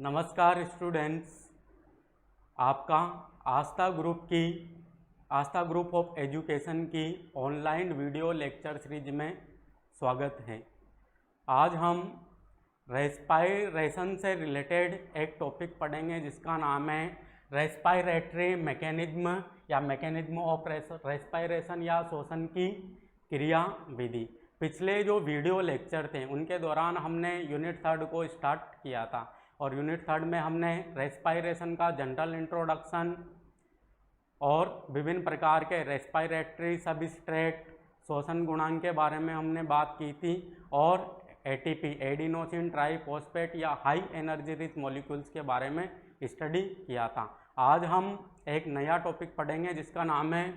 नमस्कार स्टूडेंट्स, आपका आस्था group of education की ऑनलाइन वीडियो लेक्चर सीरीज में स्वागत है। आज हम रेस्पायरेशन से रिलेटेड एक टॉपिक पढ़ेंगे जिसका नाम है रेस्पायरेटरी मैकेनिज्म या मैकेनिज्म ऑफ रेस्पायरेशन या श्वसन की क्रिया विधि। पिछले जो वीडियो लेक्चर थे उनके दौरान हमने यूनिट 3 को स्टार्ट किया था और यूनिट 3 में हमने रेस्पायरेशन का जनरल इंट्रोडक्शन और विभिन्न प्रकार के रेस्पायरेटरी सबस्ट्रेट श्वसन गुणांक के बारे में हमने बात की थी और एटीपी एडिनोसिन ट्राइफॉस्फेट या हाई एनर्जी रिच मॉलिक्यूल्स के बारे में स्टडी किया था। आज हम एक नया टॉपिक पढ़ेंगे जिसका नाम है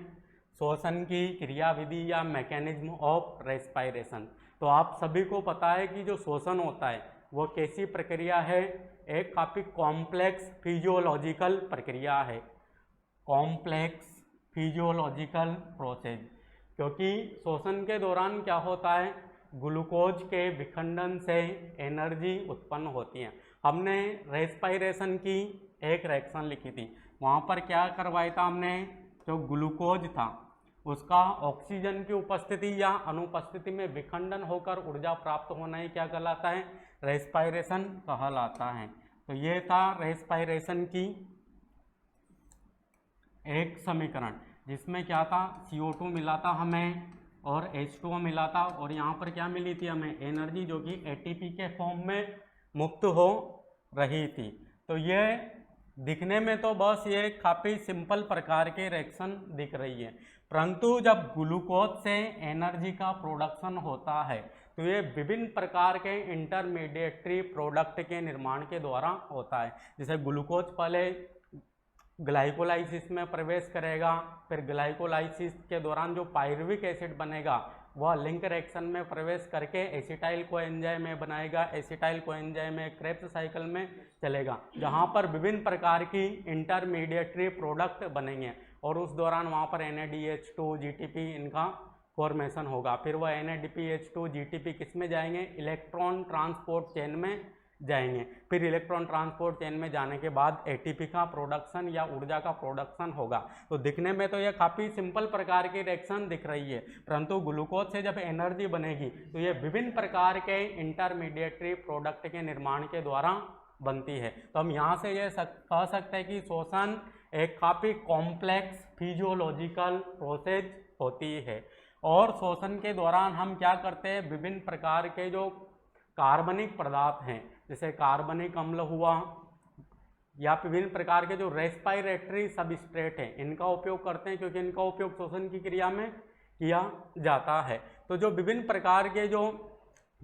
श्वसन की क्रियाविधि या मैकेनिज्म ऑफ रेस्पायरेशन। तो आप सभी को पता है कि जो श्वसन होता है वो कैसी प्रक्रिया है, एक काफ़ी कॉम्प्लेक्स फिजियोलॉजिकल प्रक्रिया है, कॉम्प्लेक्स फिजियोलॉजिकल प्रोसेस। क्योंकि श्वसन के दौरान क्या होता है, ग्लूकोज के विखंडन से एनर्जी उत्पन्न होती है। हमने रेस्पायरेशन की एक रिएक्शन लिखी थी, वहाँ पर क्या करवाया था हमने, जो ग्लूकोज था उसका ऑक्सीजन की उपस्थिति या अनुपस्थिति में विखंडन होकर ऊर्जा प्राप्त होना ही क्या कहलाता है, रेस्पायरेशन कहलाता है। तो ये था रेस्पायरेशन की एक समीकरण जिसमें क्या था, CO2 मिला था हमें और H2O मिला था और यहाँ पर क्या मिली थी हमें, एनर्जी जो कि ATP के फॉर्म में मुक्त हो रही थी। तो ये दिखने में तो बस ये काफ़ी सिंपल प्रकार के रिएक्शन दिख रही है, परंतु जब ग्लूकोज से एनर्जी का प्रोडक्शन होता है तो ये विभिन्न प्रकार के इंटरमीडिएटरी प्रोडक्ट के निर्माण के द्वारा होता है। जैसे ग्लूकोज पहले ग्लाइकोलाइसिस में प्रवेश करेगा, फिर ग्लाइकोलाइसिस के दौरान जो पायरुविक एसिड बनेगा वह लिंक रिएक्शन में प्रवेश करके एसिटाइल कोएंजाइम में बनाएगा, एसिटाइल कोएंजाइम में क्रेब्स साइकिल में चलेगा जहाँ पर विभिन्न प्रकार की इंटरमीडिएटरी प्रोडक्ट बनेंगे और उस दौरान वहाँ पर NADH2 GTP इनका फॉर्मेशन होगा। फिर वह NADPH2 GTP किस में जाएंगे, इलेक्ट्रॉन ट्रांसपोर्ट चेन में जाएंगे। फिर इलेक्ट्रॉन ट्रांसपोर्ट चेन में जाने के बाद ATP का प्रोडक्शन या ऊर्जा का प्रोडक्शन होगा। तो दिखने में तो यह काफ़ी सिंपल प्रकार की रिएक्शन दिख रही है, परंतु ग्लूकोज से जब एनर्जी बनेगी तो ये विभिन्न प्रकार के इंटरमीडिएटरी प्रोडक्ट के निर्माण के द्वारा बनती है। तो हम यहाँ से ये कह सकते हैं कि श्वसन एक काफ़ी कॉम्प्लेक्स फिजियोलॉजिकल प्रोसेस होती है और श्वसन के दौरान हम क्या करते हैं, विभिन्न प्रकार के जो कार्बनिक पदार्थ हैं जैसे कार्बनिक अम्ल हुआ या विभिन्न प्रकार के जो रेस्पायरेटरी सबस्ट्रेट हैं इनका उपयोग करते हैं, क्योंकि इनका उपयोग श्वसन की क्रिया में किया जाता है। तो जो विभिन्न प्रकार के जो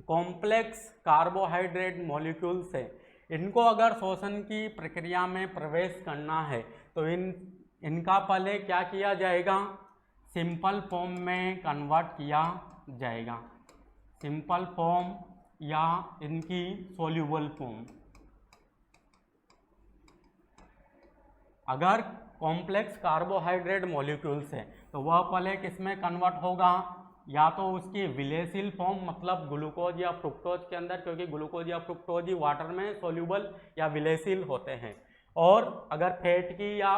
कॉम्प्लेक्स कार्बोहाइड्रेट मॉलिक्यूल्स हैं इनको अगर श्वसन की प्रक्रिया में प्रवेश करना है तो इनका पहले क्या किया जाएगा, सिंपल फॉर्म में कन्वर्ट किया जाएगा, सिंपल फॉर्म या इनकी सोल्यूबल फॉर्म। अगर कॉम्प्लेक्स कार्बोहाइड्रेट मॉलिक्यूल्स है तो वह पहले किसमें कन्वर्ट होगा, या तो उसकी विलेसिल फॉर्म मतलब ग्लूकोज या फ्रुक्टोज के अंदर, क्योंकि ग्लूकोज या फ्रुक्टोज ही वाटर में सोल्यूबल या विलेसिल होते हैं। और अगर फैट की या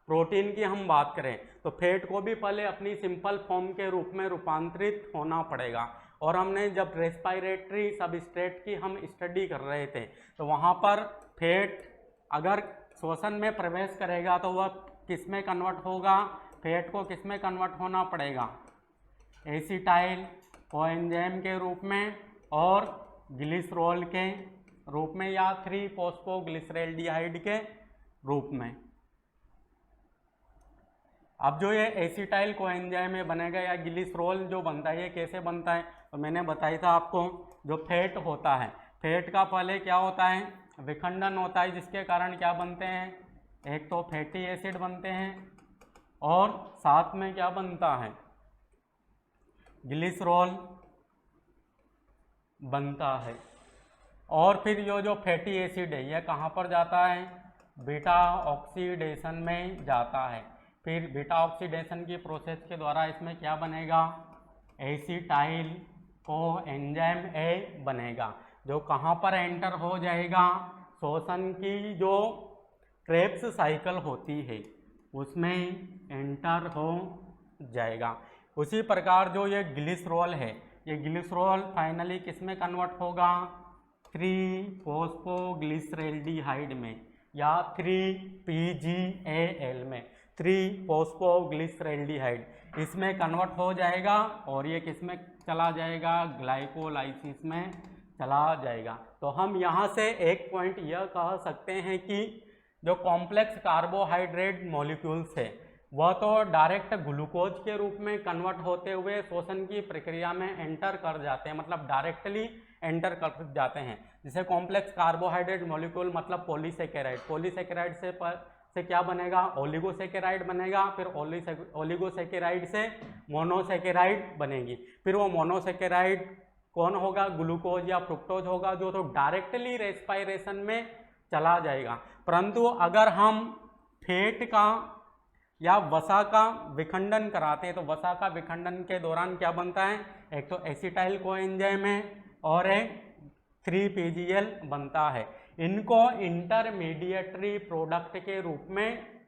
प्रोटीन की हम बात करें तो फैट को भी पहले अपनी सिंपल फॉर्म के रूप में रूपांतरित होना पड़ेगा। और हमने जब रेस्पायरेटरी सबस्ट्रेट की हम स्टडी कर रहे थे तो वहाँ पर फैट अगर श्वसन में प्रवेश करेगा तो वह किस में कन्वर्ट होगा, फैट को किस में कन्वर्ट होना पड़ेगा, एसिटाइल कोएंजाइम के रूप में और ग्लिसरॉल के रूप में या 3-फॉस्फोग्लिसरैल्डिहाइड के रूप में। अब जो ये एसिटाइल कोएंजाइम में बनेगा या ग्लिसरॉल जो बनता है ये कैसे बनता है, तो मैंने बताया था आपको, जो फैट होता है फैट का पहले क्या होता है, विखंडन होता है, जिसके कारण क्या बनते हैं, एक तो फैटी एसिड बनते हैं और साथ में क्या बनता है, ग्लिसरॉल बनता है। और फिर ये जो फैटी एसिड है यह कहाँ पर जाता है, बीटा ऑक्सीडेशन में जाता है। फिर बीटा ऑक्सीडेशन की प्रोसेस के द्वारा इसमें क्या बनेगा, एसिटाइल को एंजाइम ए बनेगा, जो कहाँ पर एंटर हो जाएगा, श्वसन की जो क्रेब्स साइकिल होती है उसमें एंटर हो जाएगा। उसी प्रकार जो ये ग्लिसरॉल है, ये ग्लिसरॉल फाइनली किस में कन्वर्ट होगा, 3-फॉस्फोग्लिसरैल्डिहाइड में या 3-PGAL में, 3-फॉस्फोग्लिसरैल्डिहाइड, इसमें कन्वर्ट हो जाएगा और ये किस में चला जाएगा, ग्लाइकोलाइसिस में चला जाएगा। तो हम यहाँ से एक पॉइंट यह कह सकते हैं कि जो कॉम्प्लेक्स कार्बोहाइड्रेट मॉलिक्यूल्स है वह तो डायरेक्ट ग्लूकोज के रूप में कन्वर्ट होते हुए श्वसन की प्रक्रिया में एंटर कर जाते हैं, मतलब डायरेक्टली एंटर कर जाते हैं। जैसे कॉम्प्लेक्स कार्बोहाइड्रेट मॉलिक्यूल मतलब पॉलीसेकेराइड, पॉलीसेकेराइड से क्या बनेगा, ओलिगोसेकेराइड बनेगा, फिर ओलिगोसेकेराइड से मोनोसेकेराइड बनेगी, फिर वो मोनोसेकेराइड कौन होगा, ग्लूकोज या फ्रुक्टोज होगा, जो तो डायरेक्टली रेस्पायरेशन में चला जाएगा। परंतु अगर हम फैट का या वसा का विखंडन कराते हैं तो वसा का विखंडन के दौरान क्या बनता है, एक तो एसिटाइल कोएंजाइम है और एक 3-PGL बनता है। इनको इंटरमीडिएटरी प्रोडक्ट के रूप में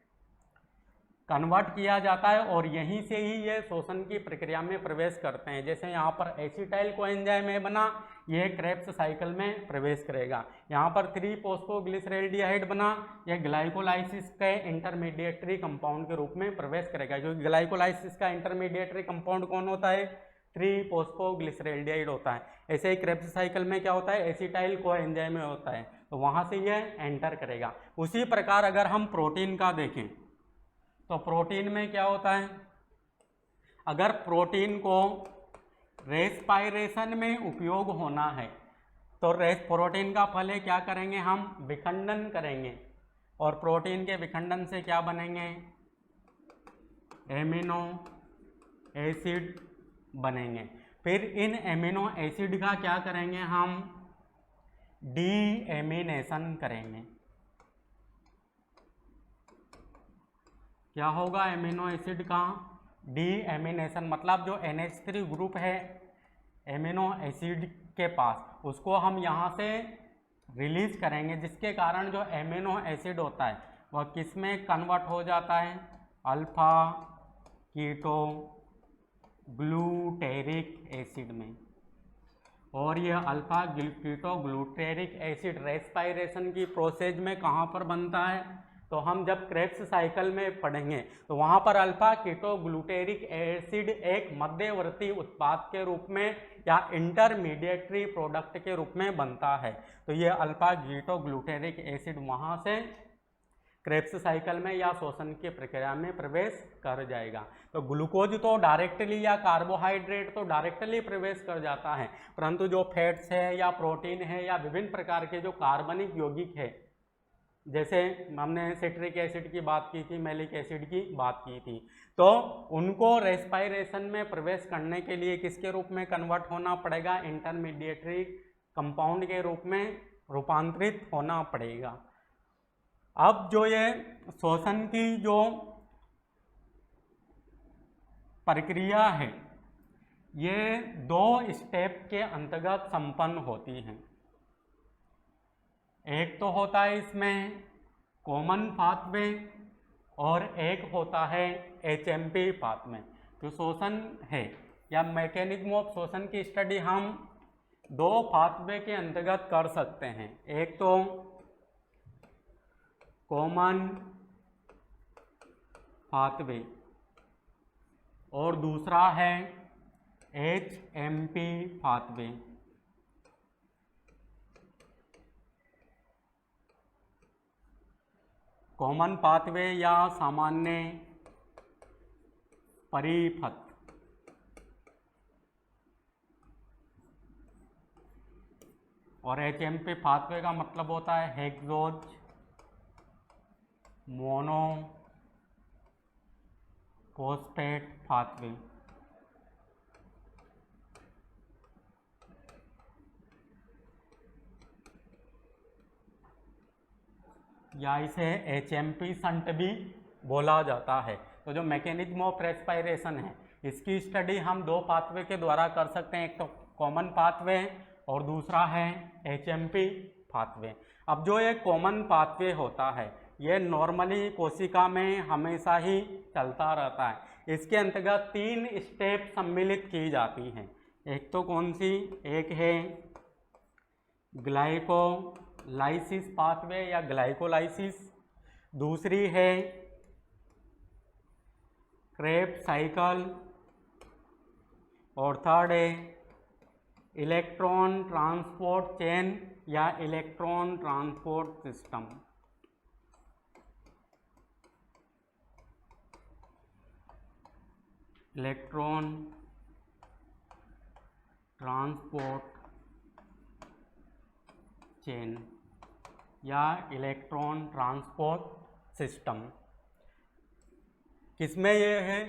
कन्वर्ट किया जाता है और यहीं से ही ये श्वसन की प्रक्रिया में प्रवेश करते हैं। जैसे यहाँ पर एसिटाइल कोएंजाइम है बना, ये क्रेब्स साइकिल में प्रवेश करेगा। यहाँ पर 3-फॉस्फोग्लिसरैल्डिहाइड बना, यह ग्लाइकोलाइसिस के इंटरमीडिएटरी कंपाउंड के रूप में प्रवेश करेगा, क्योंकि ग्लाइकोलाइसिस का इंटरमीडिएटरी कंपाउंड कौन होता है, 3-फॉस्फोग्लिसरैल्डिहाइड होता है। ऐसे ही क्रेब्स साइकिल में क्या होता है, एसिटाइल कोएंजाइम में होता है, तो वहाँ से यह एंटर करेगा। उसी प्रकार अगर हम प्रोटीन का देखें तो प्रोटीन में क्या होता है, अगर प्रोटीन को रेस्पायरेशन में उपयोग होना है तो प्रोटीन का पहले क्या करेंगे, हम विखंडन करेंगे और प्रोटीन के विखंडन से क्या बनेंगे, एमिनो एसिड बनेंगे। फिर इन एमिनो एसिड का क्या करेंगे, हम डीएमिनेशन करेंगे। क्या होगा, एमिनो एसिड का डीएमिनेशन, मतलब जो NH3 ग्रुप है एमिनो एसिड के पास, उसको हम यहाँ से रिलीज करेंगे, जिसके कारण जो एमिनो एसिड होता है वह किस में कन्वर्ट हो जाता है, अल्फा कीटो ग्लूटेरिक एसिड में। और यह alpha keto glutaric acid respiration की प्रोसेस में कहाँ पर बनता है, तो हम जब क्रेब्स साइकिल में पढ़ेंगे तो वहाँ पर अल्फा कीटो ग्लूटेरिक एसिड एक मध्यवर्ती उत्पाद के रूप में या इंटरमीडिएटरी प्रोडक्ट के रूप में बनता है। तो ये अल्फा कीटो ग्लूटेरिक एसिड वहाँ से क्रेब्स साइकिल में या श्वसन की प्रक्रिया में प्रवेश कर जाएगा। तो ग्लूकोज तो डायरेक्टली या कार्बोहाइड्रेट तो डायरेक्टली प्रवेश कर जाता है, परंतु जो फैट्स है या प्रोटीन है या विभिन्न प्रकार के जो कार्बनिक यौगिक है, जैसे हमने सिट्रिक एसिड की बात की थी, मैलिक एसिड की बात की थी, तो उनको रेस्पायरेशन में प्रवेश करने के लिए किसके रूप में कन्वर्ट होना पड़ेगा, इंटरमीडिएटरी कंपाउंड के रूप में रूपांतरित होना पड़ेगा। अब जो ये श्वसन की जो प्रक्रिया है ये 2 स्टेप के अंतर्गत संपन्न होती है। एक तो होता है इसमें कॉमन पाथवे और एक होता है HMP पाथवे। जो श्वसन है या मैकेनिज्म ऑफ श्वसन की स्टडी हम 2 पाथवे के अंतर्गत कर सकते हैं, एक तो कॉमन पाथवे और दूसरा है HMP पाथवे। कॉमन पाथवे या सामान्य परिपथ, और HMP पाथवे का मतलब होता है हेक्सोज मोनो फॉस्फेट पाथवे। या इसे HMP शंट भी बोला जाता है। तो जो मैकेनिज्म ऑफ रेस्पायरेशन है इसकी स्टडी हम 2 पाथवे के द्वारा कर सकते हैं, एक तो कॉमन पाथवे और दूसरा है HMP पाथवे। अब जो एक कॉमन पाथवे होता है ये नॉर्मली कोशिका में हमेशा ही चलता रहता है। इसके अंतर्गत 3 स्टेप सम्मिलित की जाती हैं। एक तो कौन सी, एक है ग्लाइकोलाइसिस पाथवे या ग्लाइकोलाइसिस, दूसरी है क्रेब्स साइकिल और थर्ड है इलेक्ट्रॉन ट्रांसपोर्ट चेन या electron transport system. Electron transport chain या इलेक्ट्रॉन ट्रांसपोर्ट सिस्टम। किसमें ये है,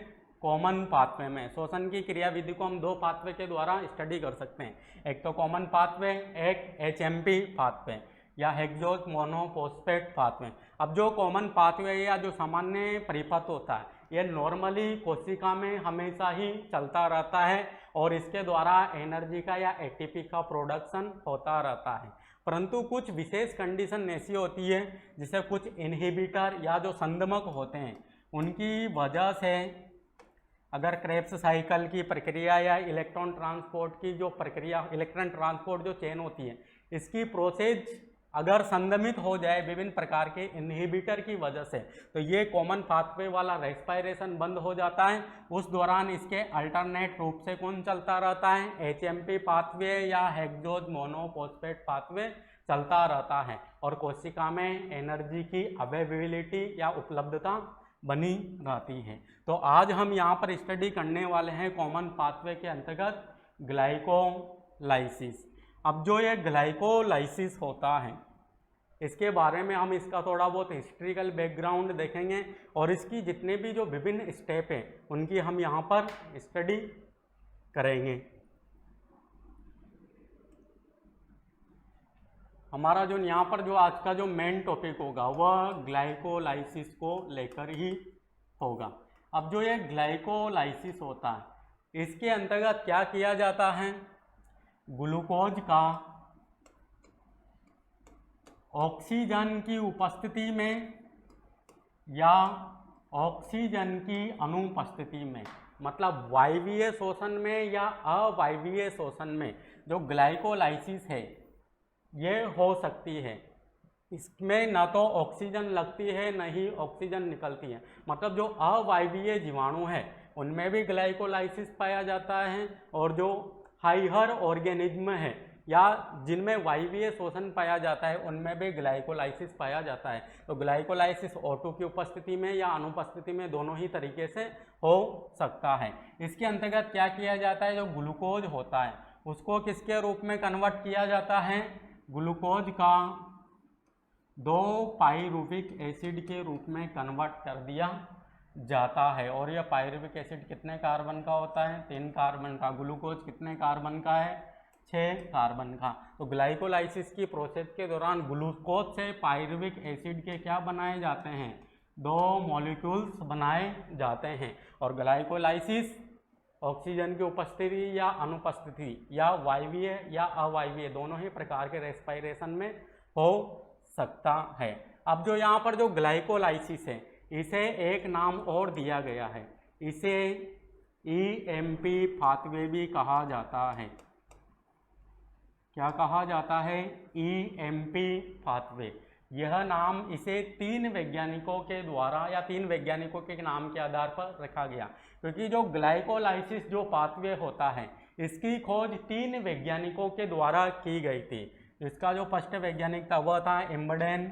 कॉमन पाथवे में। श्वसन की क्रियाविधि को हम 2 पाथवे के द्वारा स्टडी कर सकते हैं, एक तो कॉमन पाथवे, एक HMP पाथवे या हेक्सोज मोनोफॉस्फेट पाथवे। अब जो कॉमन पाथवे या जो सामान्य परिपथ होता है ये नॉर्मली कोशिका में हमेशा ही चलता रहता है और इसके द्वारा एनर्जी का या ATP का प्रोडक्शन होता रहता है। परंतु कुछ विशेष कंडीशन ऐसी होती है जिसे कुछ इनहिबिटर या जो संदमक होते हैं उनकी वजह से, अगर क्रेब्स साइकिल की प्रक्रिया या इलेक्ट्रॉन ट्रांसपोर्ट की जो प्रक्रिया, इलेक्ट्रॉन ट्रांसपोर्ट जो चेन होती है इसकी प्रोसेस अगर संदमित हो जाए विभिन्न प्रकार के इनहिबिटर की वजह से, तो ये कॉमन पाथवे वाला रेस्पिरेशन बंद हो जाता है। उस दौरान इसके अल्टरनेट रूप से कौन चलता रहता है, HMP पाथवे या हेक्सोज मोनोफॉस्फेट पाथवे चलता रहता है और कोशिका में एनर्जी की अवेलेबिलिटी या उपलब्धता बनी रहती है। तो आज हम यहाँ पर स्टडी करने वाले हैं कॉमन पाथवे के अंतर्गत ग्लाइकोलाइसिस। अब जो ये ग्लाइकोलाइसिस होता है इसके बारे में हम इसका थोड़ा बहुत हिस्ट्रिकल बैकग्राउंड देखेंगे और इसकी जितने भी जो विभिन्न स्टेप हैं उनकी हम यहाँ पर स्टडी करेंगे। हमारा जो यहाँ पर जो आज का जो मेन टॉपिक होगा वह ग्लाइकोलाइसिस को लेकर ही होगा। अब जो ये ग्लाइकोलाइसिस होता है इसके अंतर्गत क्या किया जाता है, ग्लूकोज का ऑक्सीजन की उपस्थिति में या ऑक्सीजन की अनुपस्थिति में, मतलब वायवीय शोषण में या अवायवीय शोषण में जो ग्लाइकोलाइसिस है ये हो सकती है। इसमें ना तो ऑक्सीजन लगती है न ही ऑक्सीजन निकलती है, मतलब जो अवायवीय जीवाणु है उनमें भी ग्लाइकोलाइसिस पाया जाता है और जो हाइयर ऑर्गेनिज्म है या जिनमें वायवीय शोषण पाया जाता है उनमें भी ग्लाइकोलाइसिस पाया जाता है। तो ग्लाइकोलाइसिस O2 की उपस्थिति में या अनुपस्थिति में दोनों ही तरीके से हो सकता है। इसके अंतर्गत क्या किया जाता है, जो ग्लूकोज होता है उसको किसके रूप में कन्वर्ट किया जाता है, ग्लूकोज का 2 पाइरुविक एसिड के रूप में कन्वर्ट कर दिया जाता है। और यह पाइरुविक एसिड कितने कार्बन का होता है, 3 कार्बन का। ग्लूकोज कितने कार्बन का है, 6 कार्बन का। तो ग्लाइकोलाइसिस की प्रोसेस के दौरान ग्लूकोज से पाइरुविक एसिड के क्या बनाए जाते हैं, 2 मॉलिक्यूल्स बनाए जाते हैं। और ग्लाइकोलाइसिस ऑक्सीजन की उपस्थिति या अनुपस्थिति या वायवीय या अवायवीय दोनों ही प्रकार के रेस्पिरेशन में हो सकता है। अब जो यहाँ पर जो ग्लाइकोलाइसिस है इसे एक नाम और दिया गया है, इसे EMP पाथवे भी कहा जाता है। क्या कहा जाता है, EMP पाथवे। यह नाम इसे 3 वैज्ञानिकों के द्वारा या 3 वैज्ञानिकों के नाम के आधार पर रखा गया, क्योंकि जो ग्लाइकोलाइसिस जो पाथवे होता है इसकी खोज 3 वैज्ञानिकों के द्वारा की गई थी। इसका जो फर्स्ट वैज्ञानिक था वह था इम्बडेन,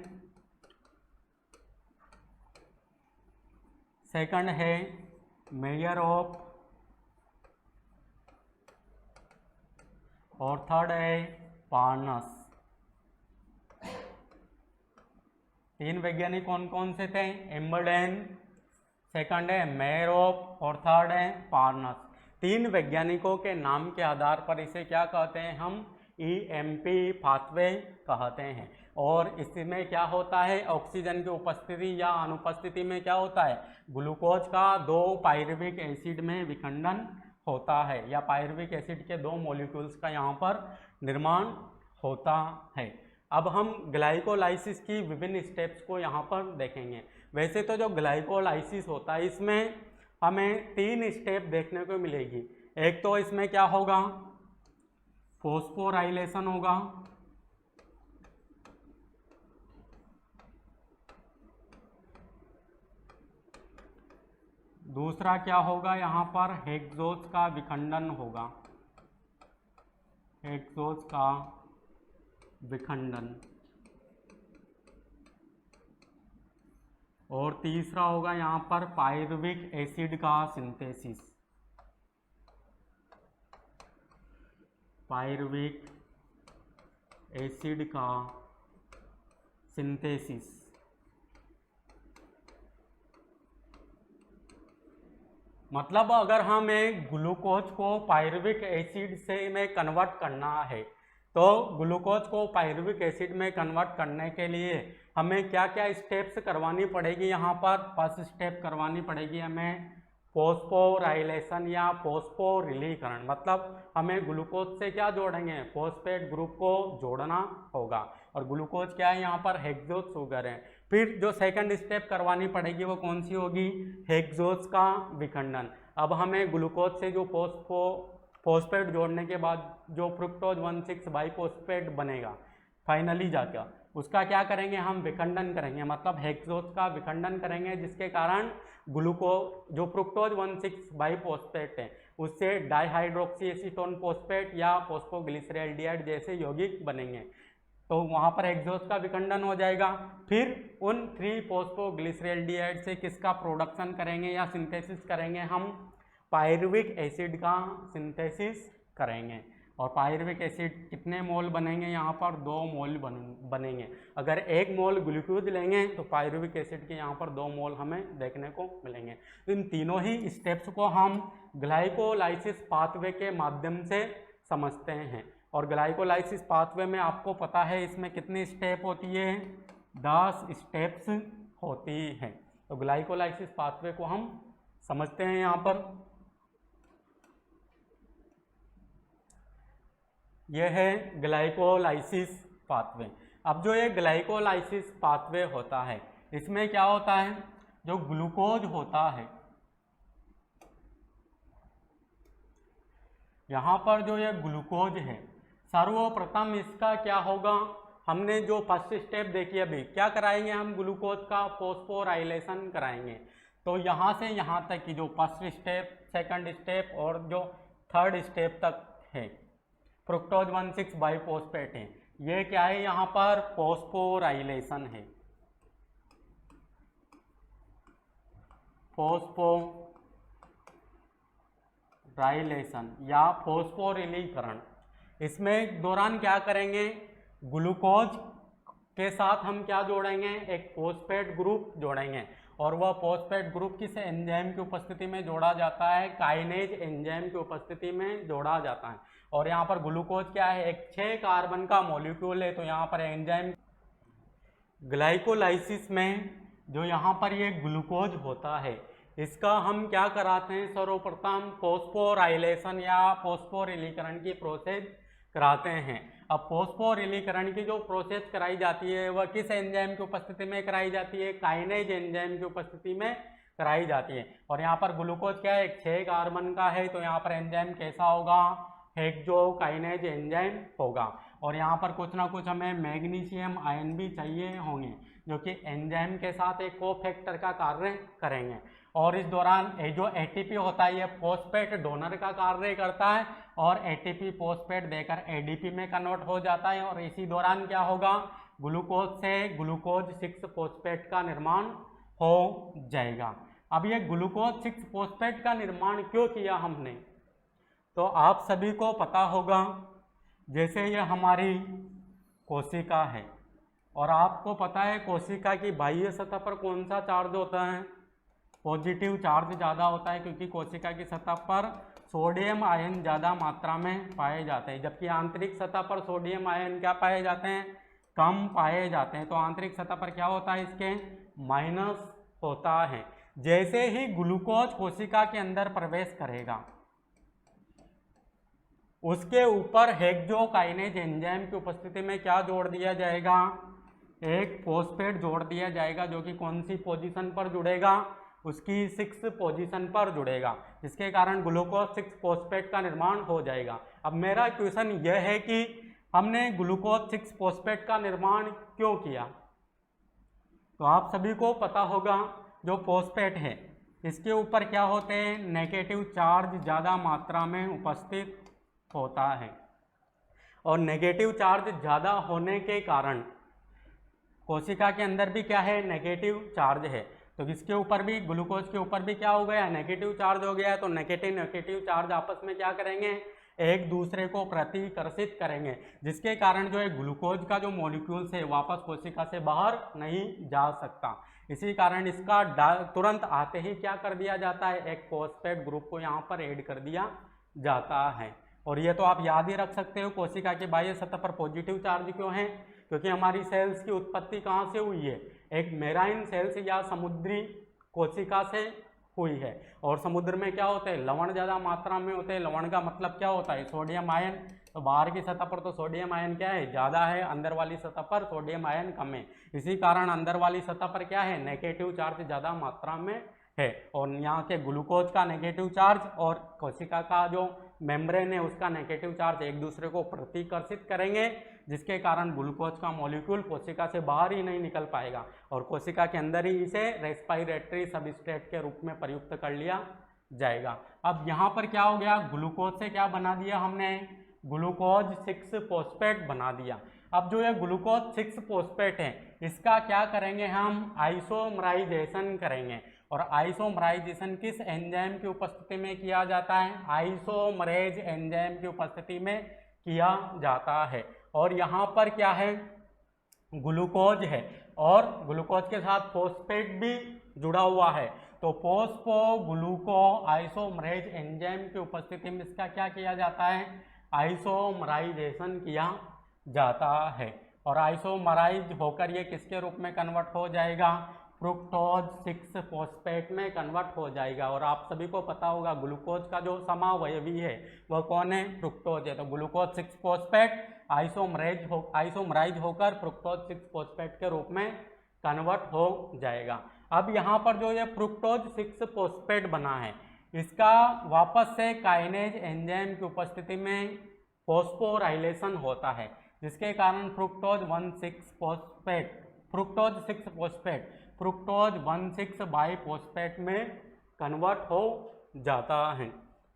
सेकंड है मेयरहोफ और थर्ड है पार्नस। 3 वैज्ञानिक कौन कौन से थे, इम्बडेन, सेकंड है मेयरहोफ और थर्ड है पार्नस। 3 वैज्ञानिकों के नाम के आधार पर इसे क्या कहते हैं, हम EMP पाथवे कहते हैं। और इसमें क्या होता है, ऑक्सीजन की उपस्थिति या अनुपस्थिति में क्या होता है, ग्लूकोज का 2 पाइरुविक एसिड में विखंडन होता है या पाइरुविक एसिड के 2 मॉलिक्यूल्स का यहाँ पर निर्माण होता है। अब हम ग्लाइकोलाइसिस की विभिन्न स्टेप्स को यहाँ पर देखेंगे। वैसे तो जो ग्लाइकोलाइसिस होता है इसमें हमें 3 स्टेप देखने को मिलेगी। एक तो इसमें क्या होगा, फॉस्फोराइलेशन होगा, दूसरा क्या होगा, यहाँ पर हेक्सोज का विखंडन होगा, हेक्सोज का विखंडन, और तीसरा होगा यहाँ पर पायरुविक एसिड का सिंथेसिस, पायरुविक एसिड का सिंथेसिस। मतलब अगर हमें ग्लूकोज को पायरुविक एसिड से में कन्वर्ट करना है तो ग्लूकोज को पायरुविक एसिड में कन्वर्ट करने के लिए हमें क्या क्या स्टेप्स करवानी पड़ेगी। यहाँ पर फर्स्ट स्टेप करवानी पड़ेगी हमें फॉस्फोराइलेशन या फॉस्फोरिलीकरण। मतलब हमें ग्लूकोज से क्या जोड़ेंगे, फॉस्फेट ग्रुप को जोड़ना होगा, और ग्लूकोज क्या है यहाँ पर हेक्सोज शुगर है। फिर जो सेकंड स्टेप करवानी पड़ेगी वो कौन सी होगी, हेक्सोज का विखंडन। अब हमें ग्लूकोज से जो फॉस्फेट जोड़ने के बाद जो फ्रुक्टोज 1,6 बाइफॉस्फेट बनेगा फाइनली जाकर, उसका क्या करेंगे, हम विखंडन करेंगे, मतलब हेक्सोज का विखंडन करेंगे, जिसके कारण जो फ्रुक्टोज 1,6 बाइफॉस्फेट है उससे डाइहाइड्रोक्सी एसीटोन फॉस्फेट या फॉस्फोग्लिसरैल्डिहाइड जैसे यौगिक बनेंगे, तो वहाँ पर हेक्सोज का विखंडन हो जाएगा। फिर उन 3 फॉस्फोग्लिसरैल्डिहाइड से किसका प्रोडक्शन करेंगे या सिंथेसिस करेंगे, हम पायरुविक एसिड का सिंथेसिस करेंगे। और पायरुविक एसिड कितने मोल बनेंगे, यहाँ पर 2 मोल बनेंगे। अगर 1 मोल ग्लूकोज लेंगे तो पायरुविक एसिड के यहाँ पर 2 मोल हमें देखने को मिलेंगे। तो इन तीनों ही स्टेप्स को हम ग्लाइकोलाइसिस पाथवे के माध्यम से समझते हैं। और ग्लाइकोलाइसिस पाथवे में आपको पता है इसमें कितनी स्टेप होती है, 10 स्टेप्स होती हैं। तो ग्लाइकोलाइसिस पाथवे को हम समझते हैं। यहाँ पर यह है ग्लाइकोलाइसिस पाथवे। अब जो ये ग्लाइकोलाइसिस पाथवे होता है इसमें क्या होता है, जो ग्लूकोज होता है, यहाँ पर जो ये ग्लूकोज है, सर्वप्रथम इसका क्या होगा, हमने जो फर्स्ट स्टेप देखी अभी, क्या कराएंगे हम, ग्लूकोज का फॉस्फोराइलेशन कराएंगे। तो यहाँ से यहाँ तक की जो फर्स्ट स्टेप, सेकंड स्टेप और जो थर्ड स्टेप तक है, फ्रुक्टोज 1,6 बाइफॉस्फेट है, ये क्या है, यहाँ पर फॉस्फोराइलेशन है, फॉस्फोराइलेशन या फॉस्फोरिलीकरण। इसमें दौरान क्या करेंगे, ग्लूकोज के साथ हम क्या जोड़ेंगे, एक फॉस्फेट ग्रुप जोड़ेंगे, और वह फॉस्फेट ग्रुप किस एंजाइम की उपस्थिति में जोड़ा जाता है, काइनेज एंजाइम की उपस्थिति में जोड़ा जाता है। और यहाँ पर ग्लूकोज क्या है, एक 6 कार्बन का मॉलिक्यूल है, तो यहाँ पर एंजाइम ग्लाइकोलाइसिस में जो यहाँ पर ये ग्लूकोज होता है इसका हम क्या कराते हैं, सर्वप्रथम फॉस्फोराइलेशन या फॉस्फोरिलीकरण की प्रोसेस कराते हैं। अब फॉस्फोरिलीकरण की जो प्रोसेस कराई जाती है वह किस एंजाइम की उपस्थिति में कराई जाती है, काइनेज एंजाइम की उपस्थिति में कराई जाती है। और यहाँ पर ग्लूकोज क्या है, एक 6 कार्बन का है, तो यहाँ पर एंजाइम कैसा होगा, हेक्सोकाइनेज एंजाइम होगा। और यहाँ पर कुछ ना कुछ हमें मैग्नीशियम आयन भी चाहिए होंगे, जो कि एंजाइम के साथ एक कोफैक्टर का कार्य करेंगे। और इस दौरान जो एटीपी होता है ये फॉस्फेट डोनर का कार्य करता है, और एटीपी फॉस्फेट देकर एडीपी में कन्वर्ट हो जाता है। और इसी दौरान क्या होगा, ग्लूकोज से ग्लूकोज 6 फॉस्फेट का निर्माण हो जाएगा। अब ये ग्लूकोज 6 फॉस्फेट का निर्माण क्यों किया हमने, तो आप सभी को पता होगा, जैसे ये हमारी कोशिका है, और आपको पता है कोशिका की बाह्य सतह पर कौन सा चार्ज होता है, पॉजिटिव चार्ज ज़्यादा होता है, क्योंकि कोशिका की सतह पर सोडियम आयन ज़्यादा मात्रा में पाए जाते हैं, जबकि आंतरिक सतह पर सोडियम आयन क्या पाए जाते हैं, कम पाए जाते हैं। तो आंतरिक सतह पर क्या होता है, इसके माइनस होता है। जैसे ही ग्लूकोज कोशिका के अंदर प्रवेश करेगा, उसके ऊपर हेक्सोकाइनेज एंजाइम की उपस्थिति में क्या जोड़ दिया जाएगा, एक फॉस्फेट जोड़ दिया जाएगा, जो कि कौन सी पोजीशन पर जुड़ेगा, उसकी 6 पोजीशन पर जुड़ेगा, जिसके कारण ग्लूकोज 6 फॉस्फेट का निर्माण हो जाएगा। अब मेरा क्वेश्चन यह है कि हमने ग्लूकोज 6 फॉस्फेट का निर्माण क्यों किया। तो आप सभी को पता होगा जो फॉस्फेट है इसके ऊपर क्या होते हैं, नेगेटिव चार्ज ज़्यादा मात्रा में उपस्थित होता है, और नेगेटिव चार्ज ज़्यादा होने के कारण कोशिका के अंदर भी क्या है, नेगेटिव चार्ज है। तो इसके ऊपर भी, ग्लूकोज के ऊपर भी क्या हो गया, नेगेटिव चार्ज हो गया है। तो नेगेटिव चार्ज आपस में क्या करेंगे, एक दूसरे को प्रतिकर्षित करेंगे, जिसके कारण जो है ग्लूकोज का जो मॉलिक्यूल्स है वापस कोशिका से बाहर नहीं जा सकता। इसी कारण इसका तुरंत आते ही क्या कर दिया जाता है, एक फॉस्फेट ग्रुप को यहाँ पर ऐड कर दिया जाता है। और ये तो आप याद ही रख सकते हो, कोशिका के बाह्य सतह पर पॉजिटिव चार्ज क्यों है, क्योंकि हमारी सेल्स की उत्पत्ति कहाँ से हुई है, एक मेराइन सेल्स या समुद्री कोशिका से हुई है। और समुद्र में क्या होते हैं, लवण ज़्यादा मात्रा में होते हैं। लवण का मतलब क्या होता है, सोडियम आयन। तो बाहर की सतह पर तो सोडियम आयन क्या है, ज़्यादा है, अंदर वाली सतह पर सोडियम आयन कम है। इसी कारण अंदर वाली सतह पर क्या है, नेगेटिव चार्ज ज़्यादा मात्रा में है। और यहाँ के ग्लूकोज का नेगेटिव चार्ज और कोशिका का जो मेम्ब्रेन है उसका नेगेटिव चार्ज एक दूसरे को प्रतिकर्षित करेंगे, जिसके कारण ग्लूकोज का मॉलिक्यूल कोशिका से बाहर ही नहीं निकल पाएगा और कोशिका के अंदर ही इसे रेस्पिरेटरी सबस्ट्रेट के रूप में प्रयुक्त कर लिया जाएगा। अब यहाँ पर क्या हो गया, ग्लूकोज से क्या बना दिया हमने, ग्लूकोज 6 फॉस्फेट बना दिया। अब जो ये ग्लूकोज 6 फॉस्फेट है इसका क्या करेंगे, हम आइसोमराइजेशन करेंगे। और आइसोमराइजेशन किस एंजाइम की उपस्थिति में किया जाता है, आइसोमरेज एंजाइम की उपस्थिति में किया जाता है। और यहाँ पर क्या है, ग्लूकोज है और ग्लूकोज के साथ फॉस्फेट भी जुड़ा हुआ है। तो फॉस्फो ग्लूको आइसोमरेज एंजाइम की उपस्थिति में इसका क्या किया जाता है, आइसोमराइजेशन किया जाता है। और आइसोमराइज होकर ये किसके रूप में कन्वर्ट हो जाएगा, फ्रुक्टोज 6 फॉस्फेट में कन्वर्ट हो जाएगा। और आप सभी को पता होगा ग्लूकोज का जो समावयवी है वह कौन है, फ्रुक्टोज है। तो ग्लूकोज 6 फॉस्फेट आइसोमराइज होकर फ्रुक्टोज 6 फॉस्फेट के रूप में कन्वर्ट हो जाएगा। अब यहाँ पर जो ये फ्रुक्टोज 6 फॉस्फेट बना है इसका वापस से काइनेज एंजाइम की उपस्थिति में फॉस्फोराइलेशन होता है, जिसके कारण फ्रुक्टोज 1,6 बाइफॉस्फेट में कन्वर्ट हो जाता है।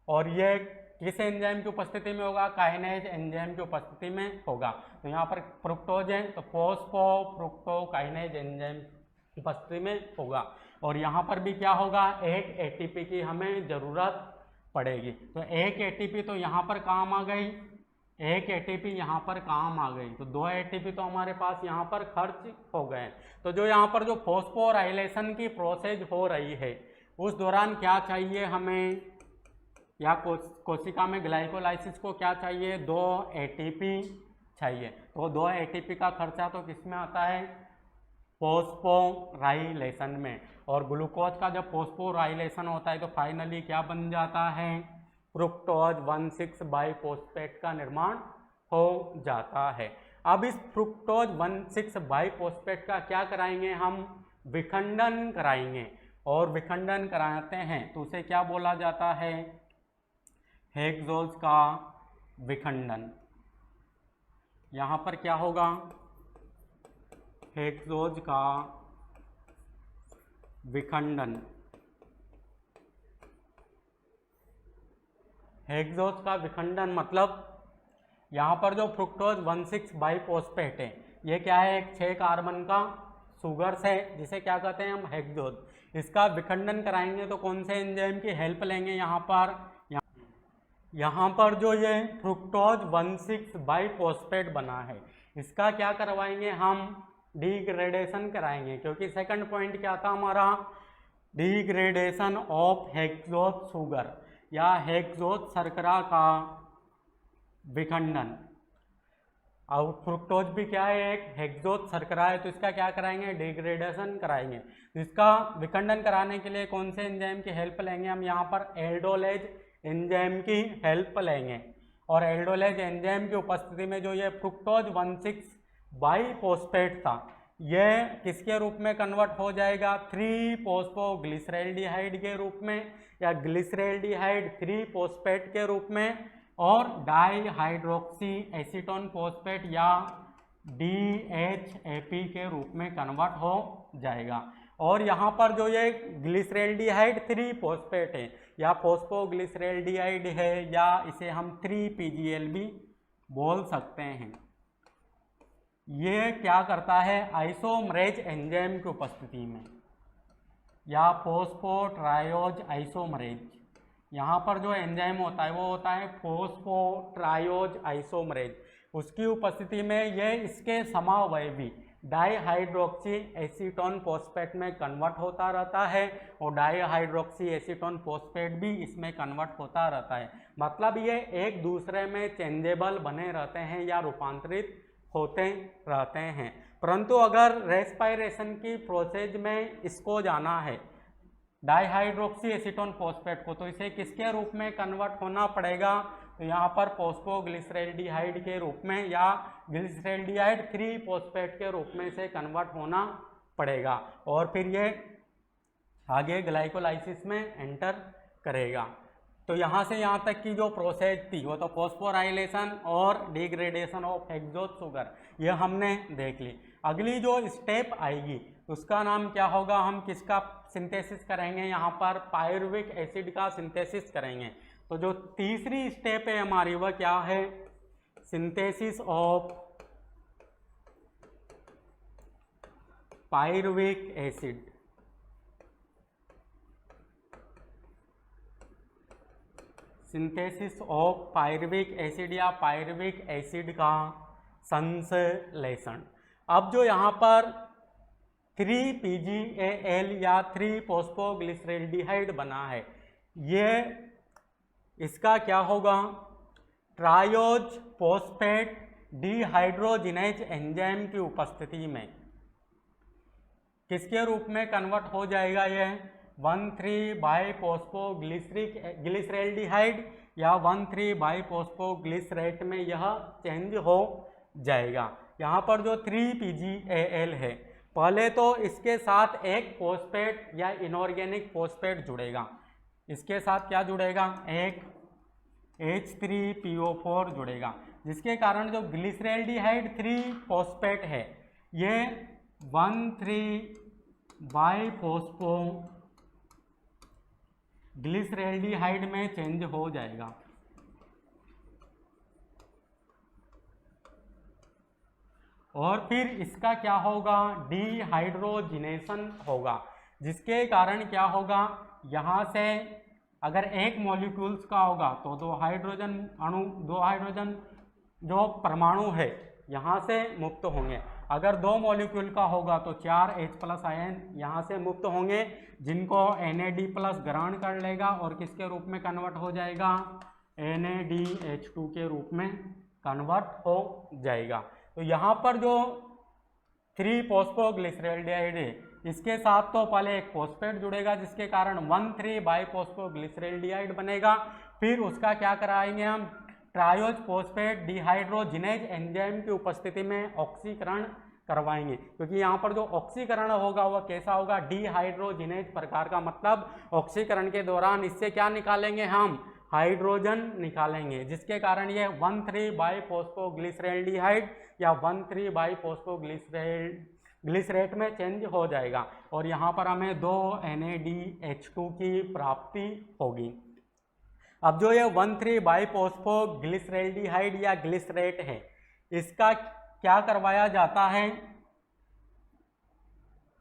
और ये किस एंजाइम की उपस्थिति में होगा, काइनेज एंजाइम की उपस्थिति में होगा। तो यहाँ पर फ्रुक्टोज है तो फॉस्फोफ्रुक्टोकाइनेज एंजाइम की उपस्थिति में होगा। और यहाँ पर भी क्या होगा, एक एटीपी की हमें ज़रूरत पड़ेगी। तो एक एटीपी तो यहाँ पर काम आ गई, एक एटीपी यहाँ पर काम आ गई, तो 2 एटीपी तो हमारे पास यहाँ पर खर्च हो गए। तो जो यहाँ पर जो फॉस्फोराइलेशन की प्रोसेस हो रही है उस दौरान क्या चाहिए हमें, या कोशिका में ग्लाइकोलाइसिस को क्या चाहिए, 2 एटीपी चाहिए। तो 2 एटीपी का खर्चा तो किस में आता है, फॉस्फोराइलेशन में। और ग्लूकोज का जब फॉस्फोराइलेशन होता है तो फाइनली क्या बन जाता है, फ्रुक्टोज 1,6 बाइफॉस्फेट का निर्माण हो जाता है। अब इस फ्रुक्टोज 1,6 बाइफॉस्फेट का क्या कराएंगे, हम विखंडन कराएंगे। और विखंडन कराते हैं तो उसे क्या बोला जाता है, हेक्सोज का विखंडन। यहाँ पर क्या होगा, हेक्सोज का विखंडन। हेक्सोज का विखंडन मतलब यहाँ पर जो फ्रुक्टोज 1,6 बाइफॉस्फेट है ये क्या है, एक 6 कार्बन का सुगर्स है जिसे क्या कहते हैं हम, हेक्सोज। इसका विखंडन कराएंगे तो कौन से एंजाइम की हेल्प लेंगे, यहाँ पर जो ये फ्रुक्टोज 1,6 बाइफॉस्फेट बना है इसका क्या करवाएंगे हम, डिग्रेडेशन कराएंगे। क्योंकि सेकंड पॉइंट क्या था हमारा, डिग्रेडेशन ऑफ हेक्सोज शुगर या हेक्सोज शर्करा का विखंडन। और फ्रुक्टोज भी क्या है, एक हेक्सोज शर्करा है, तो इसका क्या कराएंगे, डिग्रेडेशन कराएंगे। तो इसका विखंडन कराने के लिए कौन से एंजाइम की हेल्प लेंगे हम, यहाँ पर एल्डोलेज एंजाइम की हेल्प लेंगे। और एल्डोलेज एंजाइम की उपस्थिति में जो ये फ्रुक्टोज 1,6 बाईफॉस्फेट था ये किसके रूप में कन्वर्ट हो जाएगा 3-फॉस्फोग्लिसरैल्डिहाइड के रूप में या ग्लिसरैल्डिहाइड 3-फॉस्फेट के रूप में और डाईहाइड्रोक्सी एसीटोन फॉस्फेट या DHAP के रूप में कन्वर्ट हो जाएगा। और यहाँ पर जो ये ग्लिसरैल्डिहाइड 3-फॉस्फेट है या फॉस्फोग्लिसरैल्डिहाइड है या इसे हम 3-PGL भी बोल सकते हैं, ये क्या करता है आइसोमरेज एंजाइम की उपस्थिति में या फॉस्फोट्रायोज आइसोमरेज, यहाँ पर जो एंजाइम होता है वो होता है फॉस्फोट्रायोज आइसोमरेज, उसकी उपस्थिति में ये इसके समावयवी डाईहाइड्रोक्सी एसीटोन फॉस्फेट में कन्वर्ट होता रहता है और डाईहाइड्रोक्सी एसीटोन फॉस्फेट भी इसमें कन्वर्ट होता रहता है। मतलब ये एक दूसरे में चेंजेबल बने रहते हैं या रूपांतरित होते रहते हैं। परंतु अगर रेस्पिरेशन की प्रोसेस में इसको जाना है डाईहाइड्रोक्सी एसीटोन फॉस्फेट को, तो इसे किसके रूप में कन्वर्ट होना पड़ेगा, तो यहाँ पर फॉस्फोग्लिसरैल्डिहाइड के रूप में या ग्लिसरैल्डिहाइड 3-फॉस्फेट के रूप में इसे कन्वर्ट होना पड़ेगा और फिर ये आगे ग्लाइकोलाइसिस में एंटर करेगा। तो यहाँ से यहाँ तक की जो प्रोसेस थी वो तो फॉस्फोराइलेशन और डिग्रेडेशन ऑफ हेक्सोज शुगर ये हमने देख ली। अगली जो स्टेप आएगी उसका नाम क्या होगा, हम किसका सिंथेसिस करेंगे, यहाँ पर पायरुविक एसिड का सिंथेसिस करेंगे। तो जो तीसरी स्टेप है हमारी वह क्या है, synthesis of pyruvic acid. Synthesis of pyruvic acid या पायरुविक एसिड का संश्लेषण। अब जो यहाँ पर 3-PGAL या 3-फॉस्फोग्लिसरैल्डिहाइड बना है ये इसका क्या होगा, ट्रायोज फॉस्फेट डिहाइड्रोजिनेज एंजाइम की उपस्थिति में किसके रूप में कन्वर्ट हो जाएगा, यह 1,3-बाईफॉस्फोग्लिसरैल्डिहाइड या 1,3-बाईफॉस्फोग्लिसरेट में यह चेंज हो जाएगा। यहाँ पर जो 3-PGAL है पहले तो इसके साथ एक फॉस्फेट या इनऑर्गेनिक फॉस्फेट जुड़ेगा, इसके साथ क्या जुड़ेगा, एक H3PO4 जुड़ेगा, जिसके कारण जो ग्लिसरैल्डिहाइड 3-फॉस्फेट है ये 1,3-बाईफॉस्फोग्लिसरैल्डिहाइड में चेंज हो जाएगा। और फिर इसका क्या होगा, डिहाइड्रोजिनेशन होगा, जिसके कारण क्या होगा, यहाँ से अगर एक मॉलिक्यूल्स का होगा तो 2 हाइड्रोजन अणु, 2 हाइड्रोजन जो परमाणु है यहाँ से मुक्त होंगे। अगर 2 मॉलिक्यूल का होगा तो 4 H+ आयन यहाँ से मुक्त होंगे, जिनको NAD+ ग्रहण कर लेगा और किसके रूप में कन्वर्ट हो जाएगा, NADH2 के रूप में कन्वर्ट हो जाएगा। तो यहाँ पर जो 3-फॉस्फोग्लिसरैल्डिहाइड है इसके साथ तो पहले एक फॉस्फेट जुड़ेगा, जिसके कारण 1,3-बाईफॉस्फोग्लिसरैल्डिहाइड बनेगा। फिर उसका क्या कराएंगे हम, ट्रायोज फॉस्फेट डिहाइड्रोजिनेज एंजाइम की उपस्थिति में ऑक्सीकरण करवाएंगे, क्योंकि यहाँ पर जो ऑक्सीकरण होगा वह कैसा होगा, डिहाइड्रोजिनेज प्रकार का। मतलब ऑक्सीकरण के दौरान इससे क्या निकालेंगे, हम हाइड्रोजन निकालेंगे, जिसके कारण ये 1,3-बाईफॉस्फोग्लिसरैल्डिहाइड या 1,3-बाईफॉस्फोग्लिसरेट में चेंज हो जाएगा और यहाँ पर हमें 2 NADH2 की प्राप्ति होगी। अब जो ये 1,3-बाईफॉस्फोग्लिसरैल्डिहाइड या ग्लिसरेट है इसका क्या करवाया जाता है,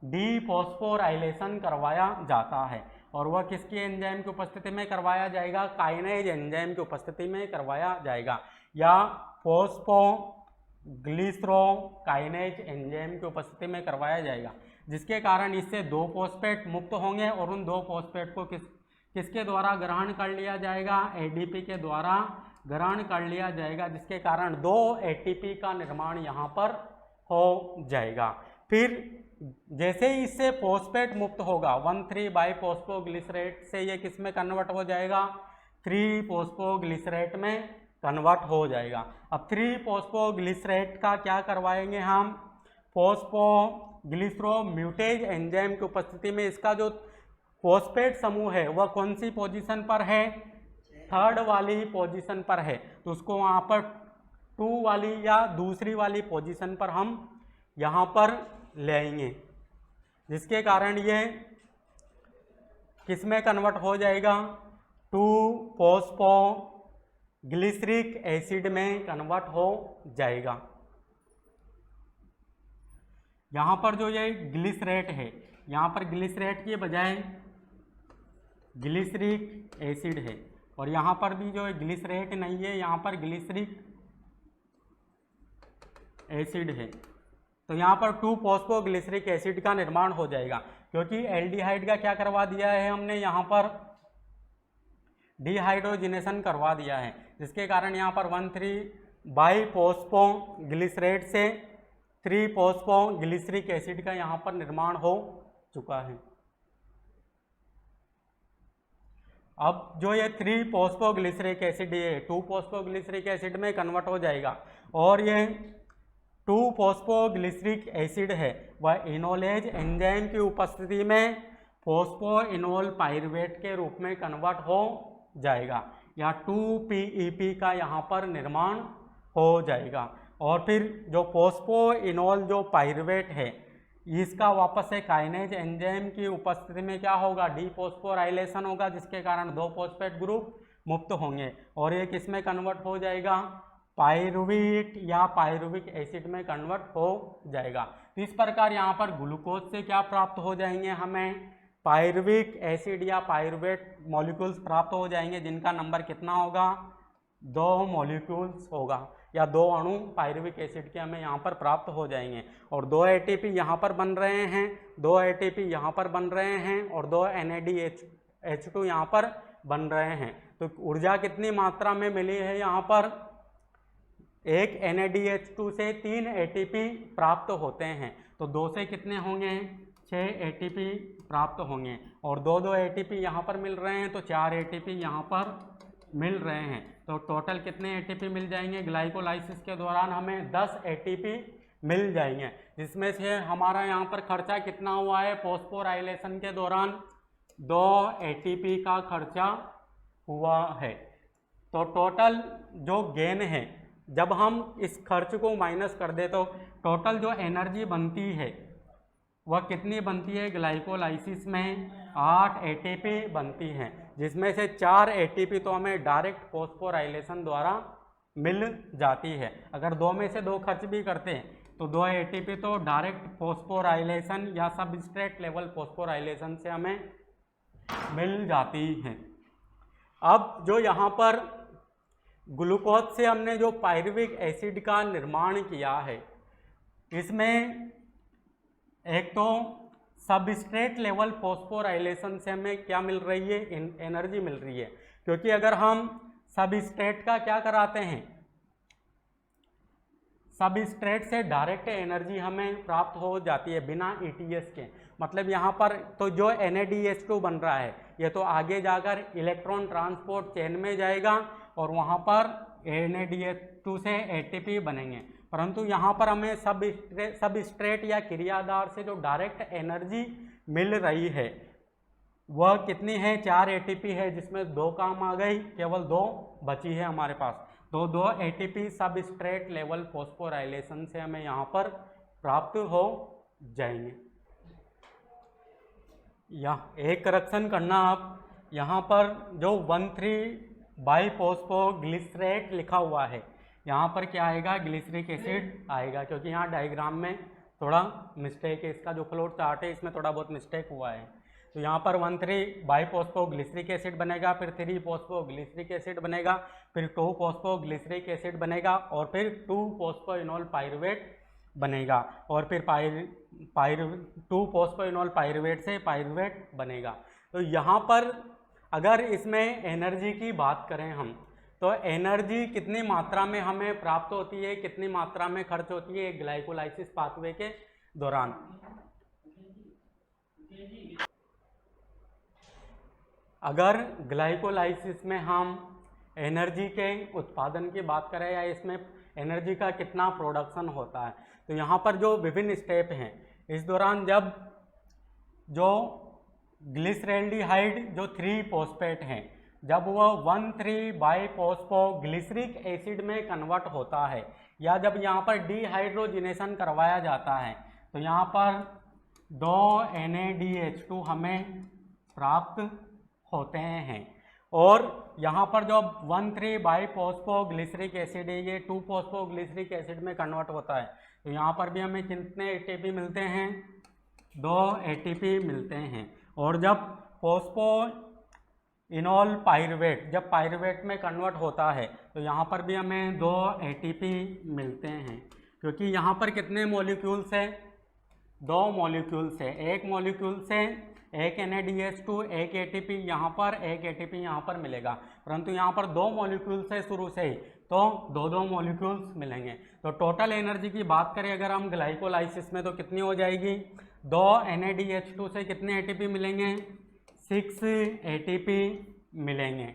डीफॉस्फोराइलेशन करवाया जाता है और वह किसकी एंजाइम की उपस्थिति में करवाया जाएगा, काइनेज एंजाइम की उपस्थिति में करवाया जाएगा या फॉस्फोग्लिसरोकाइनेज एंजाइम की उपस्थिति में करवाया जाएगा, जिसके कारण इससे 2 फॉस्फेट मुक्त होंगे और उन 2 फॉस्फेट को किसके द्वारा ग्रहण कर लिया जाएगा, ADP के द्वारा ग्रहण कर लिया जाएगा, जिसके कारण 2 ATP का निर्माण यहाँ पर हो जाएगा। फिर जैसे ही इससे फॉस्फेट मुक्त होगा 1,3-बाईफॉस्फोग्लिसरेट से ये किस में कन्वर्ट हो जाएगा, 3-फॉस्फोग्लिसरेट में कन्वर्ट हो जाएगा। अब 3-फॉस्फोग्लिसरेट का क्या करवाएंगे हम, फॉस्फोग्लिसरोम्यूटेज एंजाइम की उपस्थिति में इसका जो फॉस्फेट समूह है वह कौन सी पोजीशन पर है, 3rd वाली पोजीशन पर है, तो उसको वहाँ पर 2 वाली या दूसरी वाली पोजीशन पर हम यहाँ पर ले आएंगे, जिसके कारण ये किस में कन्वर्ट हो जाएगा, 2-फॉस्फोग्लिसरिक एसिड में कन्वर्ट हो जाएगा। यहाँ पर जो ये ग्लिसरेट है, यहाँ पर ग्लिसरेट के बजाय ग्लिसरिक एसिड है, और यहाँ पर भी जो ग्लिसरेट नहीं है, यहाँ पर ग्लिसरिक एसिड है, तो यहाँ पर 2-फॉस्फोग्लिसरिक एसिड का निर्माण हो जाएगा, क्योंकि एल्डिहाइड का क्या करवा दिया है हमने, यहाँ पर डिहाइड्रोजिनेशन करवा दिया है, जिसके कारण यहाँ पर 1,3-बाइफॉस्फोग्लिसरेट से 3-फॉस्फोग्लिसरिक एसिड का यहाँ पर निर्माण हो चुका है। अब जो ये 3-फॉस्फोग्लिसरिक एसिड ये 2-फॉस्फोग्लिसरिक एसिड में कन्वर्ट हो जाएगा, और ये 2-फॉस्फोग्लिसरिक एसिड है वह इनोलेज एंजाइम की उपस्थिति में फॉस्फोइनोल पाइरुवेट के रूप में कन्वर्ट हो जाएगा, या 2-PEP का यहाँ पर निर्माण हो जाएगा। और फिर जो फॉस्फोइनोल जो पाइरुवेट है इसका वापस से काइनेज एंजाइम की उपस्थिति में क्या होगा, डीफॉस्फोराइलेशन होगा, जिसके कारण 2 फॉस्फेट ग्रुप मुक्त होंगे, और ये किस में कन्वर्ट हो जाएगा, पाइरुवेट या पाइरुविक एसिड में कन्वर्ट हो जाएगा। तो इस प्रकार यहाँ पर ग्लूकोज से क्या प्राप्त हो जाएंगे, हमें पाइरुविक एसिड या पाइरुवेट मॉलिक्यूल्स प्राप्त हो जाएंगे, जिनका नंबर कितना होगा, 2 मॉलिक्यूल्स होगा, या 2 अणु पाइरुविक एसिड के हमें यहाँ पर प्राप्त हो जाएंगे, और 2 ATP यहाँ पर बन रहे हैं, 2 ATP यहाँ पर बन रहे हैं, और 2 NADH2 यहाँ पर बन रहे हैं। तो ऊर्जा कितनी मात्रा में मिली है, यहाँ पर एक NADH2 से 3 ATP प्राप्त होते हैं, तो 2 से कितने होंगे, 6 ATP प्राप्त होंगे, और 2 ATP यहाँ पर मिल रहे हैं, तो 4 ATP यहाँ पर मिल रहे हैं, तो टोटल कितने ATP मिल जाएंगे, ग्लाइकोलाइसिस के दौरान हमें 10 ATP मिल जाएंगे, जिसमें से हमारा यहाँ पर खर्चा कितना हुआ है, फॉस्फोराइलेशन के दौरान 2 ATP का खर्चा हुआ है। तो टोटल जो गेन है, जब हम इस खर्च को माइनस कर दे तो टोटल जो एनर्जी बनती है वह कितनी बनती है, ग्लाइकोलाइसिस में 8 ATP बनती हैं, जिसमें से 4 ATP तो हमें डायरेक्ट फॉस्फोराइलेशन द्वारा मिल जाती है। अगर 2 में से 2 खर्च भी करते हैं तो 2 ATP तो डायरेक्ट फॉस्फोराइलेशन या सबस्ट्रेट लेवल फॉस्फोराइलेशन से हमें मिल जाती हैं। अब जो यहाँ पर ग्लूकोज से हमने जो पाइरुविक एसिड का निर्माण किया है, इसमें एक तो सबस्ट्रेट लेवल फॉस्फोराइलेशन से हमें क्या मिल रही है, एनर्जी मिल रही है, क्योंकि अगर हम सबस्ट्रेट का क्या कराते हैं, सबस्ट्रेट से डायरेक्ट एनर्जी हमें प्राप्त हो जाती है बिना ETS के, मतलब यहाँ पर तो जो NADH2 बन रहा है ये तो आगे जाकर इलेक्ट्रॉन ट्रांसपोर्ट चेन में जाएगा और वहाँ पर NADH2 से ATP बनेंगे, परंतु यहाँ पर हमें सबस्ट्रेट या क्रियाधार से जो डायरेक्ट एनर्जी मिल रही है वह कितनी है, 4 ATP है, जिसमें 2 काम आ गई, केवल 2 बची है हमारे पास, तो 2 ATP सबस्ट्रेट लेवल फॉस्फोराइलेशन से हमें यहाँ पर प्राप्त हो जाएंगे। यहाँ एक करेक्शन करना आप, यहाँ पर जो 1,3-बाइफॉस्फोग्लिसरेट लिखा हुआ है यहाँ पर क्या आएगा, ग्लिसरिक एसिड आएगा, क्योंकि यहाँ डायग्राम में थोड़ा मिस्टेक है, इसका जो फ्लोट चार्ट है इसमें थोड़ा बहुत मिस्टेक हुआ है। तो यहाँ पर 1,3-बाइफॉस्फोग्लिसरिक एसिड बनेगा, फिर 3-फॉस्फोग्लिसरिक एसिड बनेगा, फिर 2-फॉस्फोग्लिसरिक एसिड बनेगा, और फिर 2-फॉस्फोइनोल पाइरुवेट बनेगा, और फिर 2-फॉस्फोइनोल पाइरुवेट से पाइरुवेट बनेगा। तो यहाँ पर अगर इसमें एनर्जी की बात करें हम, तो एनर्जी कितनी मात्रा में हमें प्राप्त होती है, कितनी मात्रा में खर्च होती है ग्लाइकोलाइसिस पाथवे के दौरान। अगर ग्लाइकोलाइसिस में हम एनर्जी के उत्पादन की बात करें या इसमें एनर्जी का कितना प्रोडक्शन होता है। तो यहाँ पर जो विभिन्न स्टेप हैं, इस दौरान जब जो ग्लिसरैल्डिहाइड जो 3 फॉस्फेट हैं, जब वह 1,3-बाइफॉस्फोग्लिसरिक एसिड में कन्वर्ट होता है या जब यहाँ पर डिहाइड्रोजिनेशन करवाया जाता है तो यहाँ पर 2 NaDH2 हमें प्राप्त होते हैं। और यहाँ पर जो 1,3-बाइफॉस्फोग्लिसरिक एसिड है ये 2-फॉस्फोग्लिसरिक एसिड में कन्वर्ट होता है। तो यहाँ पर भी हमें कितने ATP मिलते हैं? 2 ATP मिलते हैं। और जब फॉस्फोइनोल पाइरुवेट जब पाइरुवेट में कन्वर्ट होता है तो यहाँ पर भी हमें 2 ATP मिलते हैं, क्योंकि यहाँ पर कितने मॉलिक्यूल्स हैं? 2 मॉलिक्यूल्स है। एक मॉलिक्यूल से एक NaDH2 एक ATP यहाँ पर, एक ATP यहाँ पर मिलेगा, परंतु यहाँ पर 2 मॉलिक्यूल से शुरू से ही तो 2 मॉलिक्यूल्स मिलेंगे। तो टोटल एनर्जी की बात करें अगर हम ग्लाइकोलाइसिस में तो कितनी हो जाएगी? 2 NaDH2 से कितने ATP मिलेंगे? 6 ATP मिलेंगे।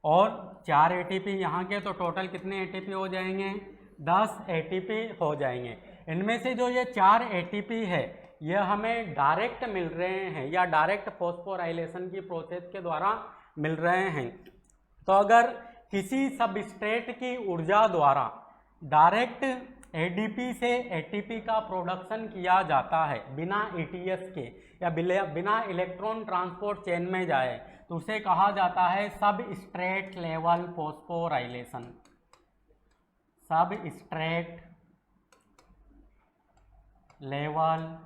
और 4 ATP यहाँ के, तो टोटल कितने ATP हो जाएंगे? 10 ATP हो जाएंगे। इनमें से जो ये 4 ATP है ये हमें डायरेक्ट मिल रहे हैं या डायरेक्ट फॉस्फोराइलेशन की प्रोसेस के द्वारा मिल रहे हैं। तो अगर किसी सबस्ट्रेट की ऊर्जा द्वारा डायरेक्ट ADP से ATP का प्रोडक्शन किया जाता है बिना ETS के या बिना इलेक्ट्रॉन ट्रांसपोर्ट चेन में जाए तो उसे कहा जाता है substrate level phosphorylation. Substrate level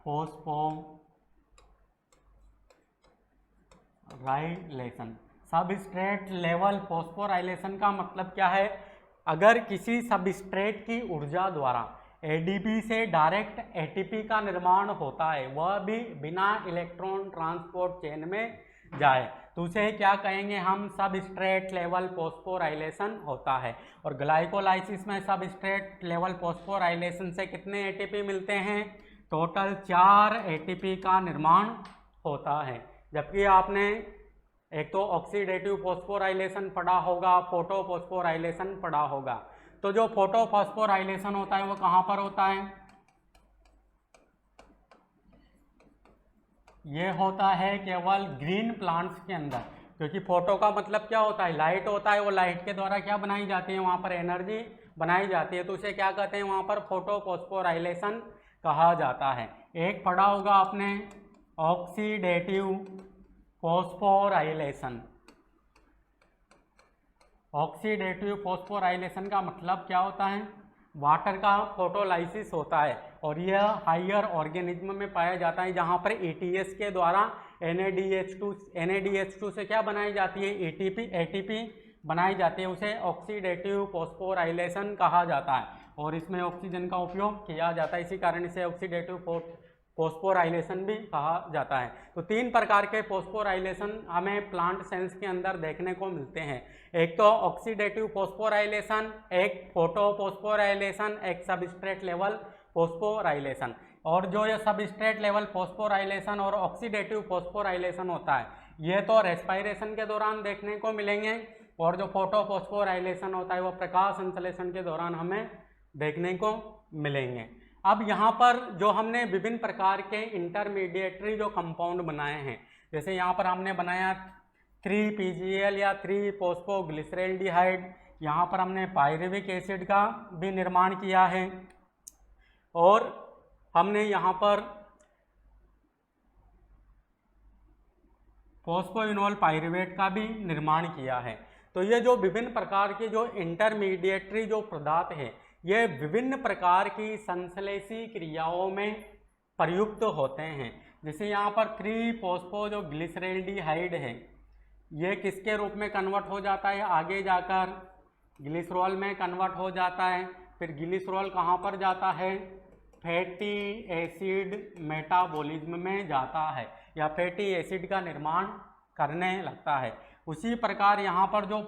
phosphorylation. Substrate level phosphorylation का मतलब क्या है? अगर किसी सबस्ट्रेट की ऊर्जा द्वारा ADP से डायरेक्ट ATP का निर्माण होता है, वह भी बिना इलेक्ट्रॉन ट्रांसपोर्ट चेन में जाए, तो उसे क्या कहेंगे हम? सबस्ट्रेट लेवल फॉस्फोराइलेशन होता है। और ग्लाइकोलाइसिस में सबस्ट्रेट लेवल फॉस्फोराइलेशन से कितने ATP मिलते हैं? टोटल 4 ATP का निर्माण होता है। जबकि आपने एक तो ऑक्सीडेटिव फॉस्फोराइलेशन पढ़ा होगा, फोटो फॉस्फोराइलेशन पढ़ा होगा। तो जो फोटो फॉस्फोराइलेशन होता है वो कहाँ पर होता है? ये होता है केवल ग्रीन प्लांट्स के अंदर, क्योंकि फोटो का मतलब क्या होता है? लाइट होता है। वो लाइट के द्वारा क्या बनाई जाती है? वहाँ पर एनर्जी बनाई जाती है, तो उसे क्या कहते हैं? वहाँ पर फोटो फॉस्फोराइलेशन कहा जाता है। एक पढ़ा होगा आपने ऑक्सीडेटिव फॉस्फोराइलेशन। ऑक्सीडेटिव फॉस्फोराइलेशन का मतलब क्या होता है? वाटर का फोटोलाइसिस होता है और यह हायर ऑर्गेनिज्म में पाया जाता है जहाँ पर ETS के द्वारा NaDH2 से क्या बनाई जाती है? ATP बनाई जाती है। उसे ऑक्सीडेटिव फॉस्फोराइलेशन कहा जाता है और इसमें ऑक्सीजन का उपयोग किया जाता है, इसी कारण इसे ऑक्सीडेटिव फॉस्फोराइलेशन भी कहा जाता है। तो 3 प्रकार के फॉस्फोराइलेशन हमें प्लांट सेल्स के अंदर देखने को मिलते हैं। एक तो ऑक्सीडेटिव फॉस्फोराइलेशन, एक फोटो फॉस्फोराइलेशन, एक सबस्ट्रेट लेवल फॉस्फोराइलेशन। और जो ये सबस्ट्रेट लेवल फॉस्फोराइलेशन और ऑक्सीडेटिव फॉस्फोराइलेशन होता है ये तो रेस्पायरेशन के दौरान देखने को मिलेंगे, और जो फोटो फॉस्फोराइलेशन होता है वो प्रकाश संश्लेषण के दौरान हमें देखने को मिलेंगे। अब यहाँ पर जो हमने विभिन्न प्रकार के इंटरमीडिएटरी जो कंपाउंड बनाए हैं, जैसे यहाँ पर हमने बनाया 3PGL या 3-फॉस्फोग्लिसरैल्डिहाइड, यहाँ पर हमने पाइरुविक एसिड का भी निर्माण किया है और हमने यहाँ पर फॉस्फोइनोल पाइरुवेट का भी निर्माण किया है। तो ये जो विभिन्न प्रकार के जो इंटरमीडिएटरी जो पदार्थ है ये विभिन्न प्रकार की संश्लेषी क्रियाओं में प्रयुक्त होते हैं। जैसे यहाँ पर 3-फॉस्फो जो ग्लिसरैल्डिहाइड है ये किसके रूप में कन्वर्ट हो जाता है? आगे जाकर ग्लिसरॉल में कन्वर्ट हो जाता है। फिर ग्लिसरॉल कहाँ पर जाता है? फैटी एसिड मेटाबॉलिज्म में जाता है या फैटी एसिड का निर्माण करने लगता है। उसी प्रकार यहाँ पर जो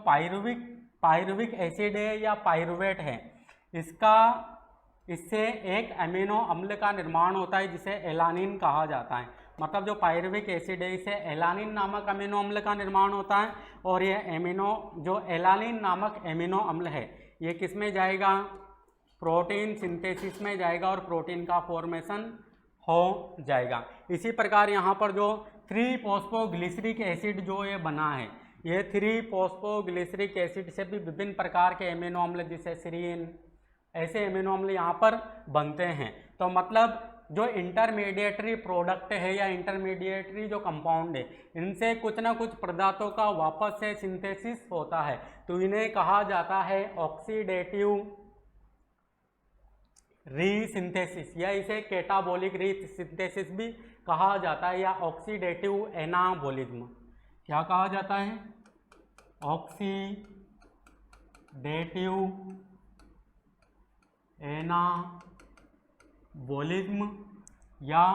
पाइरुविक एसिड है या पाइरुवेट है इससे एक अमीनो अम्ल का निर्माण होता है जिसे एलानिन कहा जाता है मतलब जो पायरुविक एसिड है इससे एलानिन नामक अमीनो अम्ल का निर्माण होता है, और ये जो एलानिन नामक एमिनो अम्ल है ये किस में जाएगा, प्रोटीन सिंथेसिस में जाएगा और प्रोटीन का फॉर्मेशन हो जाएगा। इसी प्रकार यहाँ पर जो 3-फॉस्फोग्लिसरिक एसिड जो ये बना है, ये 3-फॉस्फोग्लिसरिक एसिड से भी विभिन्न प्रकार के एमिनो अम्ल जैसे सीरीन ऐसे एमिनो अम्ल यहाँ पर बनते हैं। तो मतलब जो इंटरमीडिएटरी प्रोडक्ट है या इंटरमीडिएटरी जो कंपाउंड है इनसे कुछ ना कुछ पदार्थों का वापस से सिंथेसिस होता है, तो इन्हें कहा जाता है ऑक्सीडेटिव रीसिंथेसिस, या इसे कैटाबॉलिक रीसिंथेसिस भी कहा जाता है, या ऑक्सीडेटिव एनाबॉलिज्म। क्या कहा जाता है, ऑक्सीडेटिव एनाबॉलिज्म या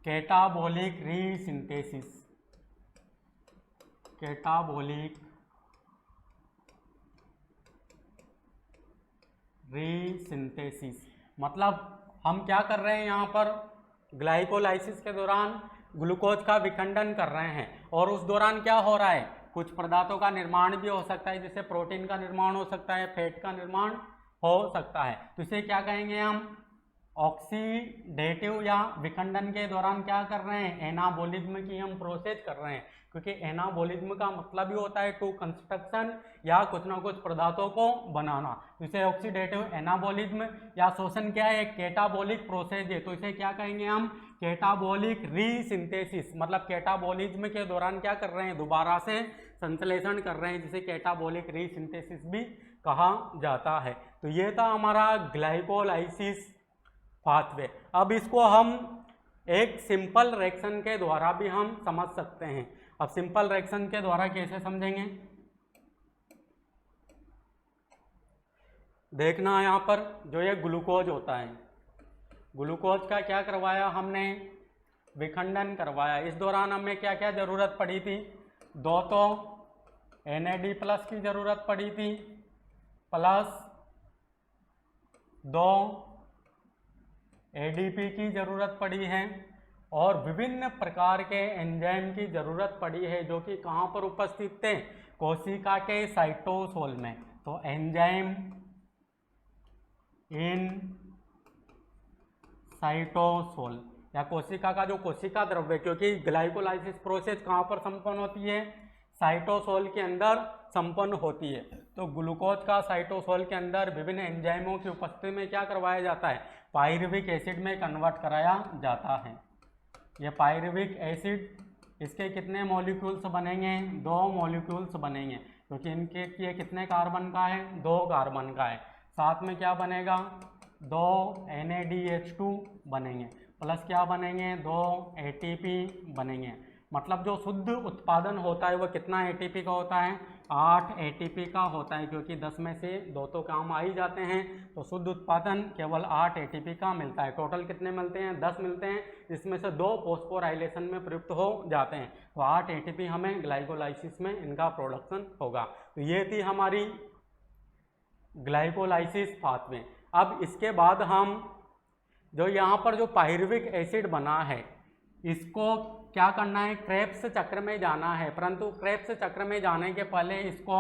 कैटाबॉलिक रीसिंथेसिस। कैटाबॉलिक रीसिंथेसिस मतलब हम क्या कर रहे हैं, यहाँ पर ग्लाइकोलाइसिस के दौरान ग्लूकोज का विखंडन कर रहे हैं, और उस दौरान क्या हो रहा है, कुछ पदार्थों का निर्माण भी हो सकता है, जैसे प्रोटीन का निर्माण हो सकता है, फैट का निर्माण हो सकता है। तो इसे क्या कहेंगे हम, ऑक्सीडेटिव या विखंडन के दौरान क्या कर रहे हैं, एनाबॉलिज्म की हम प्रोसेस कर रहे हैं, क्योंकि एनाबॉलिज्म का मतलब ही होता है टू कंस्ट्रक्शन या कुछ ना कुछ पदार्थों को बनाना। तो इसे ऑक्सीडेटिव एनाबॉलिज्म या शोषण क्या है, कैटाबॉलिक प्रोसेस है, तो इसे क्या कहेंगे हम, कैटाबॉलिक रीसिंथेसिस। मतलब कैटाबॉलिज्म के दौरान क्या कर रहे हैं, दोबारा से संश्लेषण कर रहे हैं, जिसे कैटाबॉलिक रीसिंथेसिस भी कहा जाता है। तो ये था हमारा ग्लाइकोलाइसिस पाथवे। अब इसको हम एक सिंपल रिएक्शन के द्वारा भी हम समझ सकते हैं। अब सिंपल रिएक्शन के द्वारा कैसे समझेंगे, देखना यहाँ पर जो ये ग्लूकोज होता है, ग्लूकोज का क्या करवाया हमने, विखंडन करवाया। इस दौरान हमें क्या क्या जरूरत पड़ी थी, 2 तो NAD+ की जरूरत पड़ी थी, प्लस 2 ADP की जरूरत पड़ी है, और विभिन्न प्रकार के एंजाइम की जरूरत पड़ी है, जो कि कहाँ पर उपस्थित थे, कोशिका के साइटोसोल में। तो एंजाइम इन साइटोसोल, या कोशिका का जो कोशिका द्रव्य, क्योंकि ग्लाइकोलाइसिस प्रोसेस कहाँ पर संपन्न होती है, साइटोसोल के अंदर संपन्न होती है। तो ग्लूकोज का साइटोसोल के अंदर विभिन्न एंजाइमों की उपस्थिति में क्या करवाया जाता है, पायरुविक एसिड में कन्वर्ट कराया जाता है। ये पायरुविक एसिड, इसके कितने मॉलिक्यूल्स बनेंगे, 2 मॉलिक्यूल्स बनेंगे, क्योंकि इनके ये कितने कार्बन का है, 2 कार्बन का है। साथ में क्या बनेगा, 2 NADH2 बनेंगे, प्लस क्या बनेंगे, 2 ATP बनेंगे। मतलब जो शुद्ध उत्पादन होता है वो कितना ATP का होता है, 8 ATP का होता है, क्योंकि 10 में से 2 तो काम आ ही जाते हैं, तो शुद्ध उत्पादन केवल 8 ATP का मिलता है। टोटल कितने मिलते हैं, 10 मिलते हैं, जिसमें से 2 फोस्फोराइलेशन में प्रयुक्त हो जाते हैं। तो 8 ATP हमें ग्लाइकोलाइसिस में इनका प्रोडक्शन होगा। तो ये थी हमारी ग्लाइकोलाइसिस पाथवे। अब इसके बाद हम जो यहाँ पर जो पायरुविक एसिड बना है इसको क्या करना है, क्रेब्स चक्र में जाना है, परंतु क्रेब्स चक्र में जाने के पहले इसको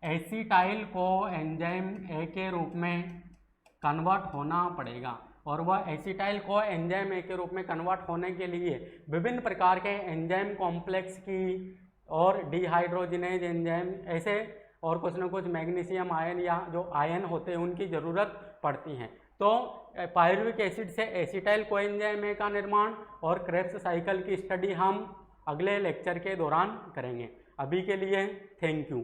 एसिटाइल को एंजाइम ए के रूप में कन्वर्ट होना पड़ेगा, और वह एसिटाइल को एंजाइम ए के रूप में कन्वर्ट होने के लिए विभिन्न प्रकार के एंजाइम कॉम्प्लेक्स की और डिहाइड्रोजिनेज एंजाइम ऐसे और कुछ न कुछ मैग्नीशियम आयन या जो आयन होते हैं उनकी ज़रूरत पड़ती है। तो पायरुविक एसिड से एसिटाइल कोएंजाइम ए का निर्माण और क्रेब्स साइकिल की स्टडी हम अगले लेक्चर के दौरान करेंगे। अभी के लिए थैंक यू।